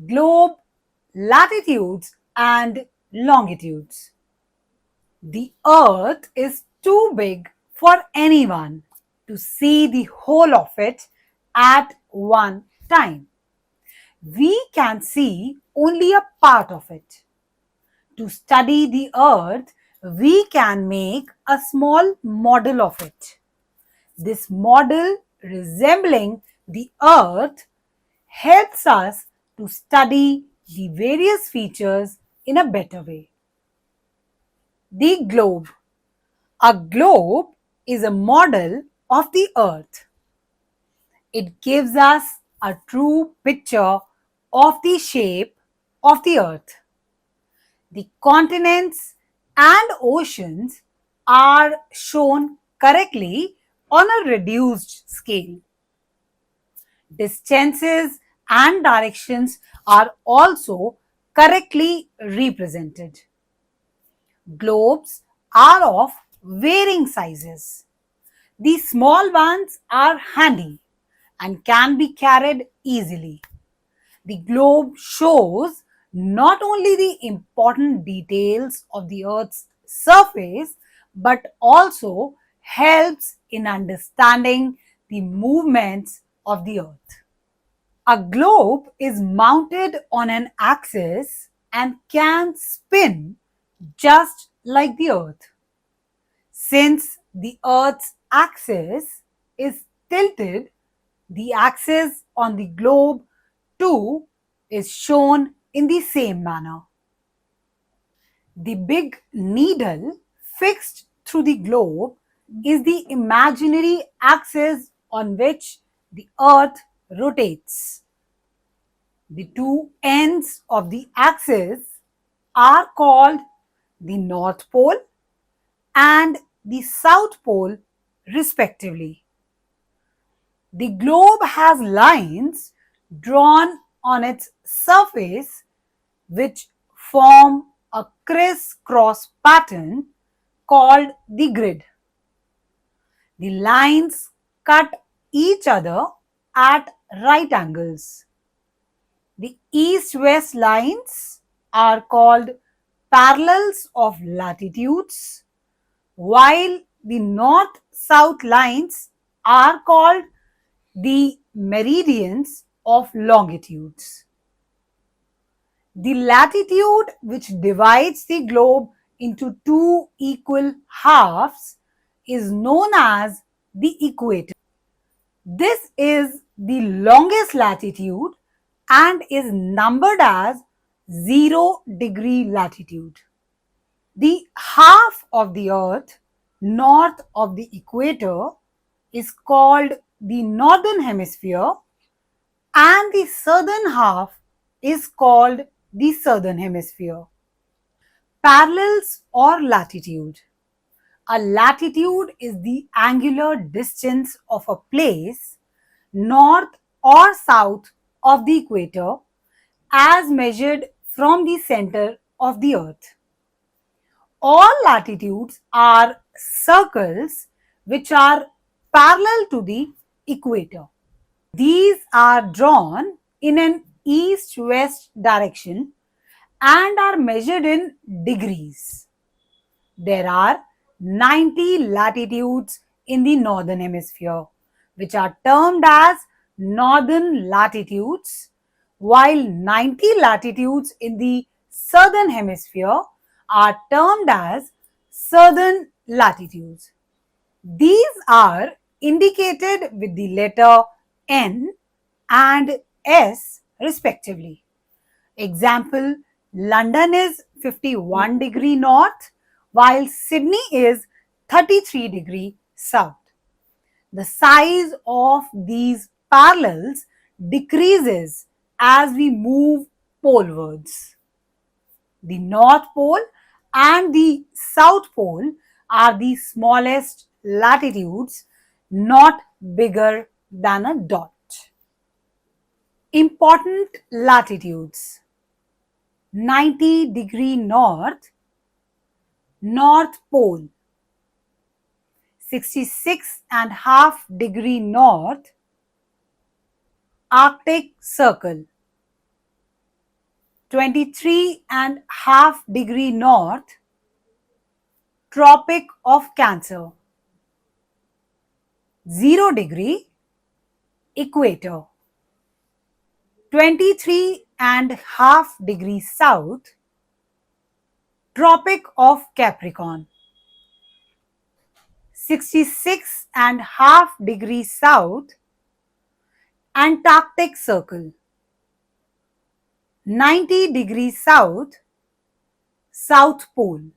globe, latitudes and longitudes. The earth is too big for anyone to see the whole of it at one time. We can see only a part of it. To study the earth, we can make a small model of it. This model resembling the earth helps us to study the various features in a better way. The globe. A globe is a model of the earth. It gives us a true picture of the shape of the earth. The continents and oceans are shown correctly on a reduced scale. Distances and directions are also correctly represented. Globes are of varying sizes. The small ones are handy and can be carried easily. The globe shows not only the important details of the Earth's surface but also helps in understanding the movements of the Earth. A globe is mounted on an axis and can spin just like the Earth. Since the Earth's axis is tilted, the axis on the globe too is shown in the same manner. The big needle fixed through the globe is the imaginary axis on which the Earth rotates. The two ends of the axis are called the North Pole and the South Pole respectively. The globe has lines drawn on its surface which form a criss-cross pattern called the grid. The lines cut each other at right angles. The east-west lines are called parallels of latitudes, while the north-south lines are called the meridians of longitudes. The latitude which divides the globe into two equal halves is known as the equator. This is the longest latitude and is numbered as 0-degree latitude. The half of the earth north of the equator is called the northern hemisphere and the southern half is called the southern hemisphere. Parallels or latitude. A latitude is the angular distance of a place north or south of the equator as measured from the center of the earth. All latitudes are circles which are parallel to the equator. These are drawn in an east-west direction and are measured in degrees. There are 90 latitudes in the northern hemisphere, which are termed as northern latitudes, while 90 latitudes in the southern hemisphere are termed as southern latitudes. These are indicated with the letter N and S respectively. Example, London is 51-degree north while Sydney is 33-degree south. The size of these parallels decreases as we move polewards. The North Pole and the South Pole are the smallest latitudes, not bigger than a dot. Important latitudes: 90-degree north, North Pole; 66.5-degree north, Arctic Circle; 23.5 degree north, Tropic of Cancer. 0 degree, equator. 23.5 degree south, Tropic of Capricorn. 66.5 degree south, Antarctic Circle. 90 degree south, South Pole.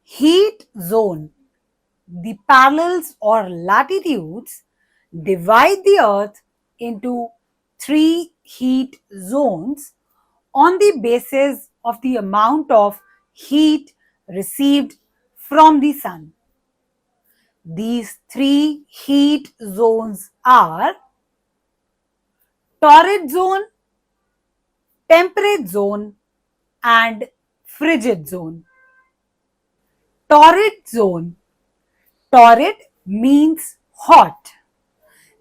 Heat zone. The parallels or latitudes divide the earth into three heat zones on the basis of the amount of heat received from the sun. These three heat zones are torrid zone, temperate zone, and frigid zone. Torrid zone. Torrid means hot.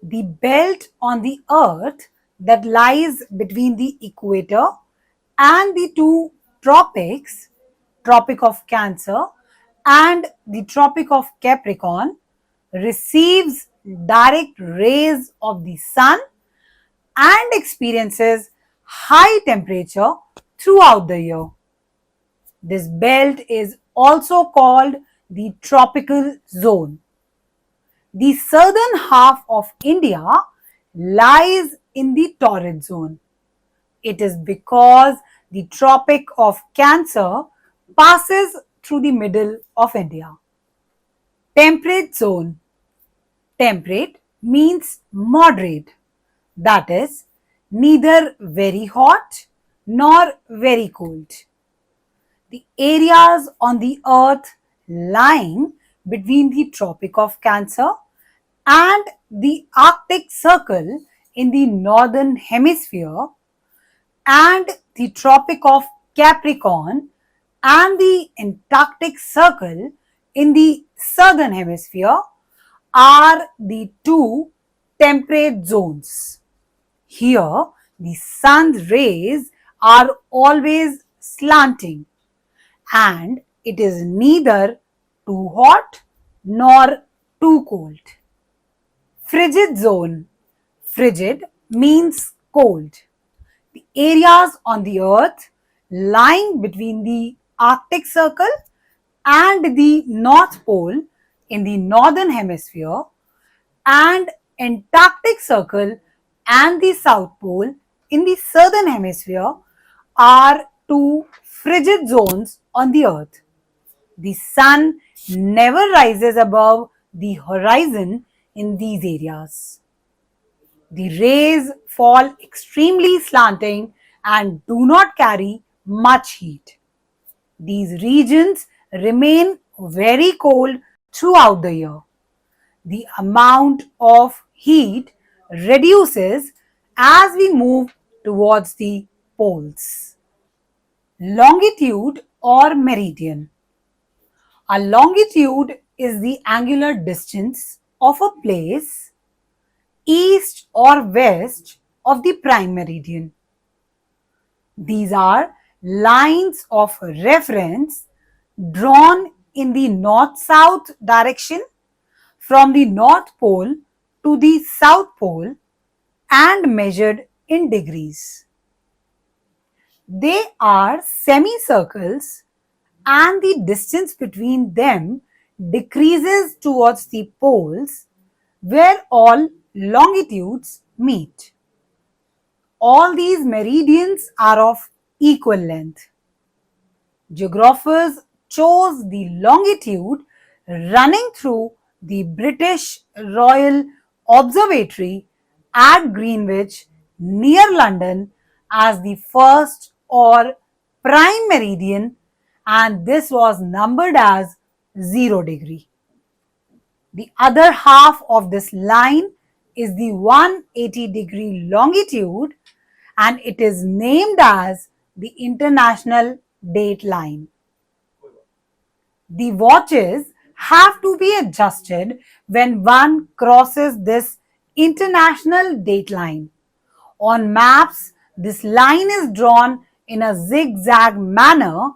The belt on the earth that lies between the equator and the two tropics, Tropic of Cancer and the Tropic of Capricorn, receives direct rays of the sun and experiences high temperature throughout the year. This belt is also called the tropical zone. The southern half of India lies in the torrid zone. It is because the Tropic of Cancer passes through the middle of India. Temperate zone. Temperate means moderate, that is, neither very hot nor very cold. The areas on the earth lying between the Tropic of Cancer and the Arctic Circle in the northern hemisphere and the Tropic of Capricorn and the Antarctic Circle in the southern hemisphere are the two temperate zones. Here, the sun's rays are always slanting and it is neither too hot nor too cold. Frigid zone. Frigid means cold. The areas on the earth lying between the Arctic Circle and the North Pole in the northern hemisphere and Antarctic Circle and the South Pole in the southern hemisphere are two frigid zones on the earth. The sun never rises above the horizon in these areas. The rays fall extremely slanting and do not carry much heat. These regions remain very cold throughout the year. The amount of heat reduces as we move towards the poles. Longitude or meridian. A longitude is the angular distance of a place east or west of the prime meridian. These are lines of reference drawn in the north-south direction from the North Pole to the South Pole and measured in degrees. They are semicircles and the distance between them decreases towards the poles where all longitudes meet. All these meridians are of equal length. Geographers chose the longitude running through the British Royal Observatory at Greenwich near London as the first or prime meridian, and this was numbered as 0 degree. The other half of this line is the 180-degree longitude and it is named as the International Date Line. The watches have to be adjusted when one crosses this international date line. On maps, This line is drawn in a zigzag manner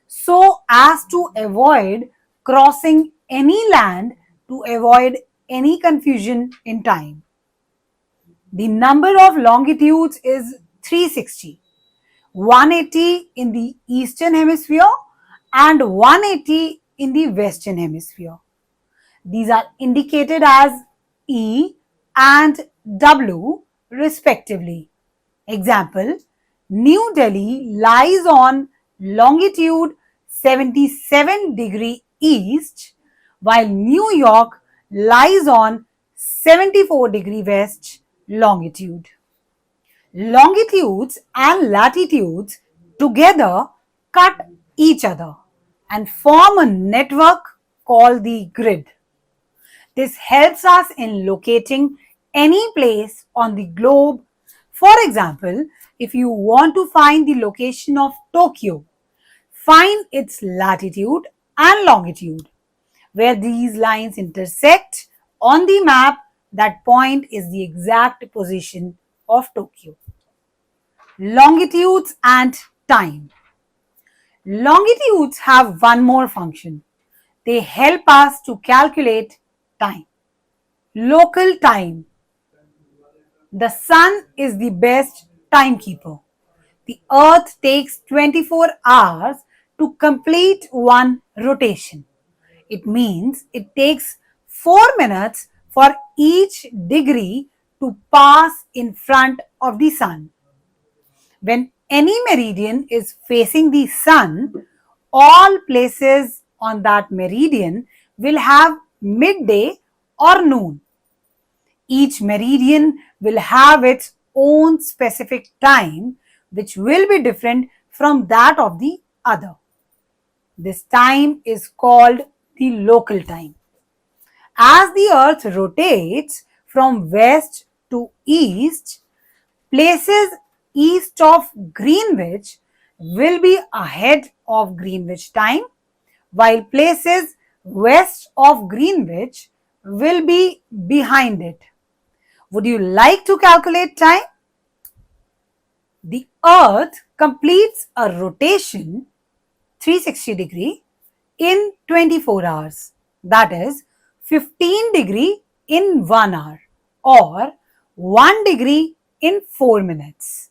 so as to avoid crossing any land, to avoid any confusion in time. The number of longitudes is 360, 180 in the eastern hemisphere and 180 in the western hemisphere. These are indicated as E and W respectively. Example, New Delhi lies on longitude 77° east, while New York lies on 74° west longitude. Longitudes and latitudes together cut each other and form a network called the grid. This helps us in locating any place on the globe. For example, if you want to find the location of Tokyo, find its latitude and longitude. Where these lines intersect on the map, that point is the exact position of Tokyo. Longitudes and time. Longitudes have one more function. They help us to calculate time. Local time. The sun is the best timekeeper. The earth takes 24 hours to complete one rotation. It means it takes 4 minutes for each degree to pass in front of the sun. When any meridian is facing the sun, all places on that meridian will have midday or noon. Each meridian will have its own specific time, which will be different from that of the other. This time is called the local time. As the earth rotates from west to east, places east of Greenwich will be ahead of Greenwich time, while places west of Greenwich will be behind it. Would you like to calculate time? The earth completes a rotation 360° in 24 hours. That is 15° in 1 hour or 1° in 4 minutes.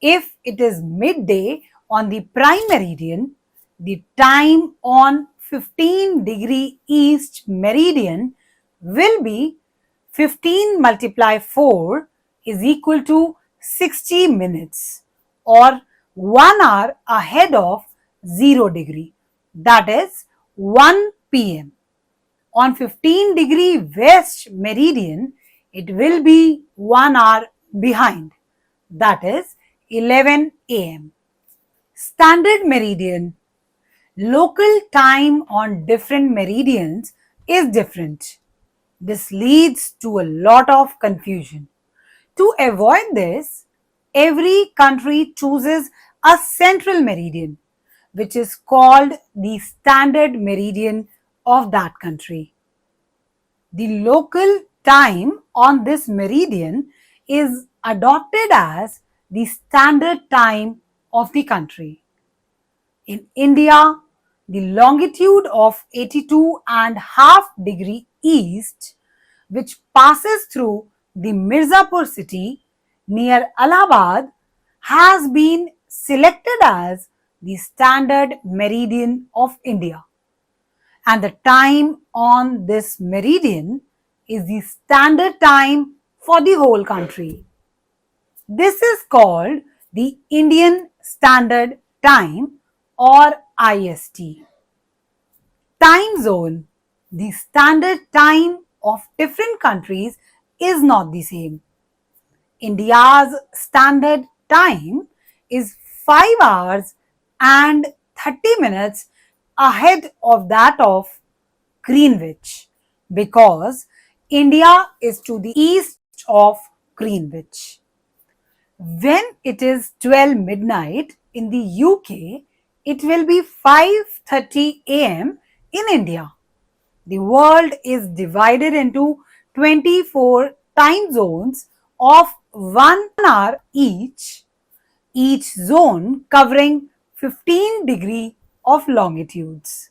If it is midday on the prime meridian, the time on 15° east meridian will be 15 multiply 4 is equal to 60 minutes or 1 hour ahead of 0°. That is 1 p.m. On 15° west meridian, it will be 1 hour behind. That is 11 a.m. Standard meridian. Local time on different meridians is different. This leads to a lot of confusion. To avoid this, every country chooses a central meridian, which is called the standard meridian of that country. The local time on this meridian is adopted as the standard time of the country. In India, the longitude of 82.5° east, which passes through the Mirzapur city near Allahabad, has been selected as the standard meridian of India. And the time on this meridian is the standard time for the whole country. This is called the Indian Standard Time or IST. Time zone. The standard time of different countries is not the same. India's standard time is 5 hours and 30 minutes ahead of that of Greenwich because India is to the east of Greenwich. When it is 12 midnight in the UK, it will be 5:30 a.m. in India. The world is divided into 24 time zones of 1 hour each. each zone covering 15 degree of longitudes.